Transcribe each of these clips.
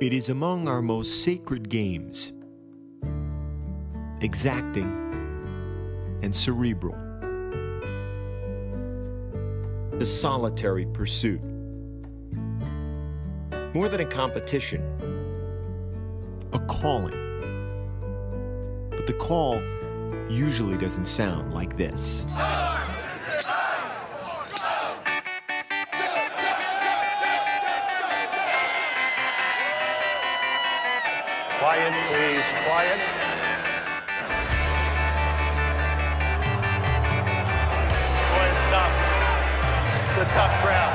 It is among our most sacred games, exacting and cerebral. A solitary pursuit. More than a competition, a calling. But the call usually doesn't sound like this. Quiet, please, quiet. Boy, it's tough. It's a tough crowd.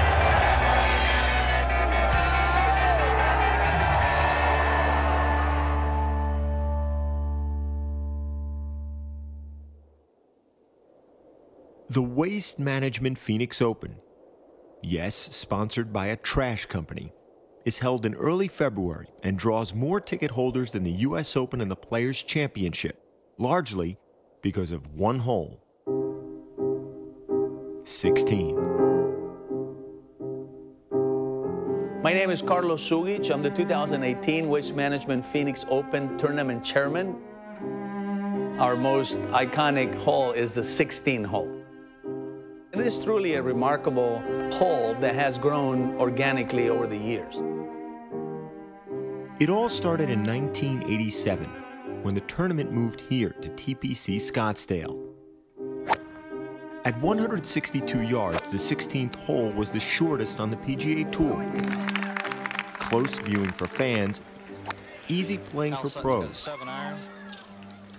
The Waste Management Phoenix Open, yes, sponsored by a trash company, is held in early February and draws more ticket holders than the U.S. Open and the Players' Championship, largely because of one hole, 16. My name is Carlos Sugic. I'm the 2018 Waste Management Phoenix Open Tournament Chairman. Our most iconic hole is the 16th hole. It is truly a remarkable hole that has grown organically over the years. It all started in 1987, when the tournament moved here to TPC Scottsdale. At 162 yards, the 16th hole was the shortest on the PGA Tour. Close viewing for fans, easy playing for pros,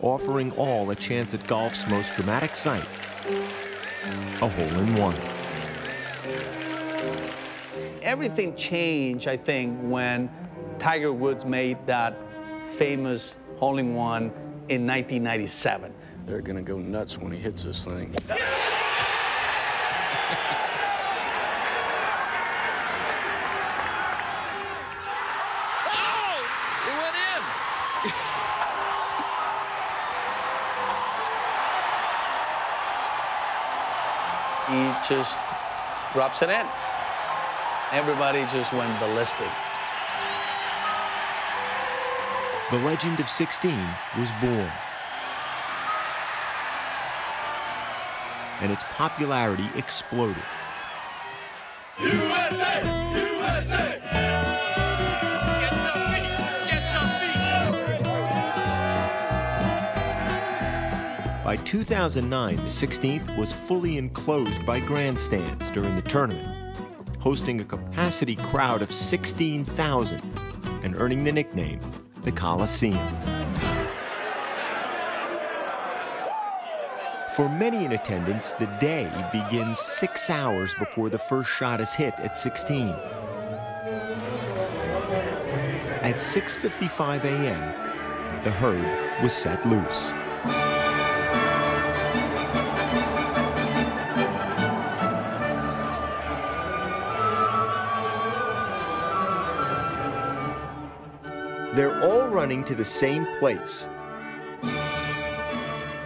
offering all a chance at golf's most dramatic sight, a hole-in-one. Everything changed, I think, when Tiger Woods made that famous hole-in-one in 1997. They're gonna go nuts when he hits this thing. Oh! It went in! He just drops it in. Everybody just went ballistic. The legend of 16 was born. And its popularity exploded. USA! USA! Get the feet! Get the feet! By 2009, the 16th was fully enclosed by grandstands during the tournament, hosting a capacity crowd of 16,000 and earning the nickname the Coliseum. For many in attendance, the day begins 6 hours before the first shot is hit at 16. At 6:55 a.m., the herd was set loose. They're all running to the same place,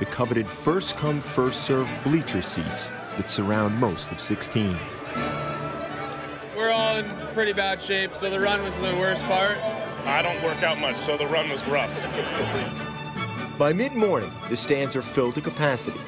the coveted first-come, first-served bleacher seats that surround most of 16. We're all in pretty bad shape, so the run was the worst part. I don't work out much, so the run was rough. By mid-morning, the stands are filled to capacity.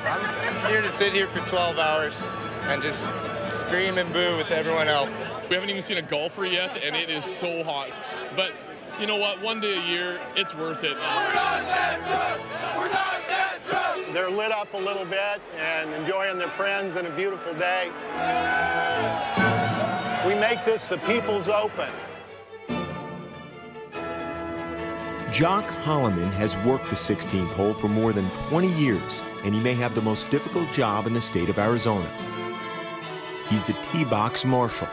I'm here to sit here for 12 hours and just scream and boo with everyone else. We haven't even seen a golfer yet, and it is so hot. But you know what? One day a year, it's worth it. We're not that drunk! We're not that drunk! They're lit up a little bit and enjoying their friends and a beautiful day. We make this the People's Open. Jock Holloman has worked the 16th hole for more than 20 years, and he may have the most difficult job in the state of Arizona. He's the tee box marshal,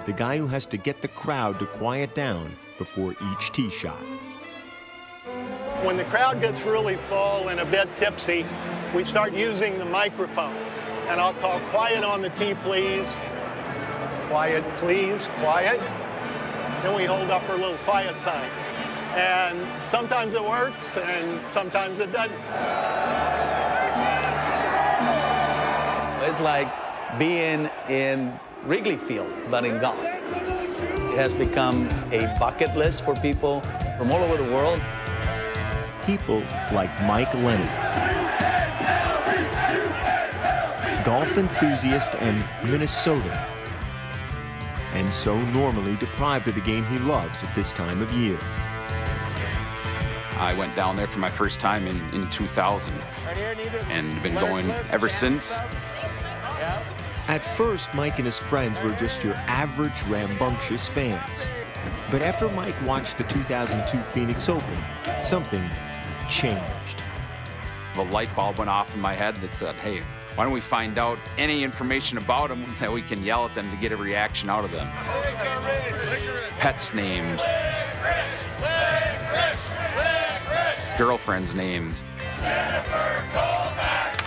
the guy who has to get the crowd to quiet down before each tee shot. When the crowd gets really full and a bit tipsy, we start using the microphone. And I'll call quiet on the tee, please. Quiet, please, quiet. Then we hold up our little quiet sign. And sometimes it works, and sometimes it doesn't. It's like being in Wrigley Field, but in golf. has become a bucket list for people from all over the world. People like Mike Lenny, golf enthusiast and Minnesotan, and so normally deprived of the game he loves at this time of year. I went down there for my first time in 2000 and been going ever since. At first, Mike and his friends were just your average rambunctious fans. But after Mike watched the 2002 Phoenix Open, something changed. The light bulb went off in my head that said, hey, why don't we find out any information about them that we can yell at them to get a reaction out of them. Pets names, girlfriends names. Jennifer Colmax!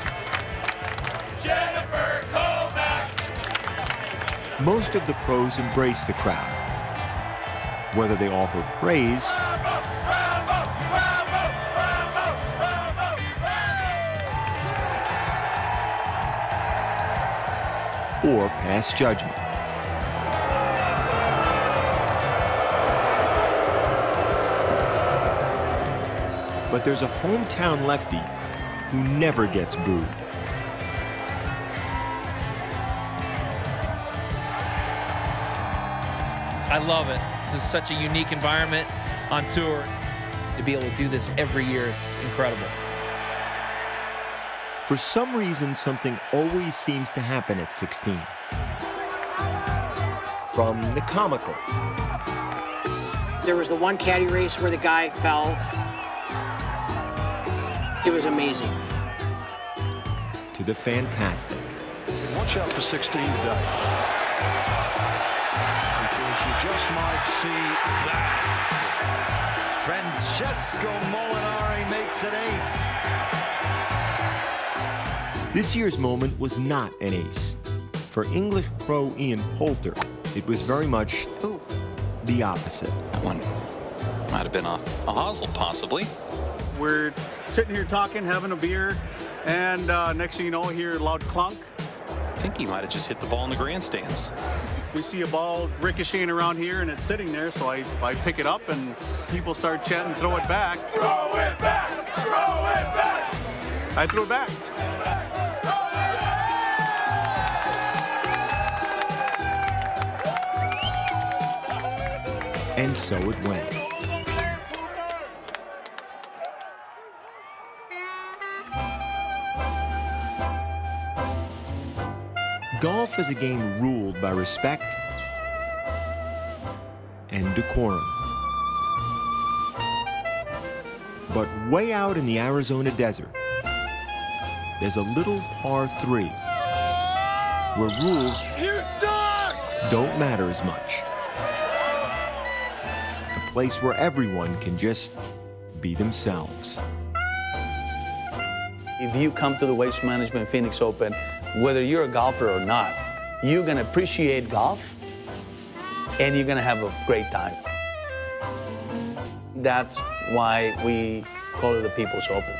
Jennifer Colmax! Most of the pros embrace the crowd, whether they offer praise or pass judgment. But there's a hometown lefty who never gets booed. I love it. This is such a unique environment on tour. To be able to do this every year, it's incredible. For some reason, something always seems to happen at 16. From the comical. There was the one caddy race where the guy fell. It was amazing. To the fantastic. Watch out for 16 today. Because you just might see that. Francesco Molinari makes an ace. This year's moment was not an ace. For English pro Ian Poulter, it was very much the opposite. That one might have been a hosel, possibly. We're sitting here talking, having a beer, and next thing you know, hear a loud clunk. I think he might have just hit the ball in the grandstands. We see a ball ricocheting around here, and it's sitting there, so I pick it up, and people start chanting, throw it back. Throw it back! Throw it back! I threw it back. And so it went. Golf is a game ruled by respect and decorum. But way out in the Arizona desert, there's a little par 3 where rules don't matter as much. A place where everyone can just be themselves. If you come to the Waste Management Phoenix Open, whether you're a golfer or not, you're gonna appreciate golf and you're gonna have a great time. That's why we call it the People's Open.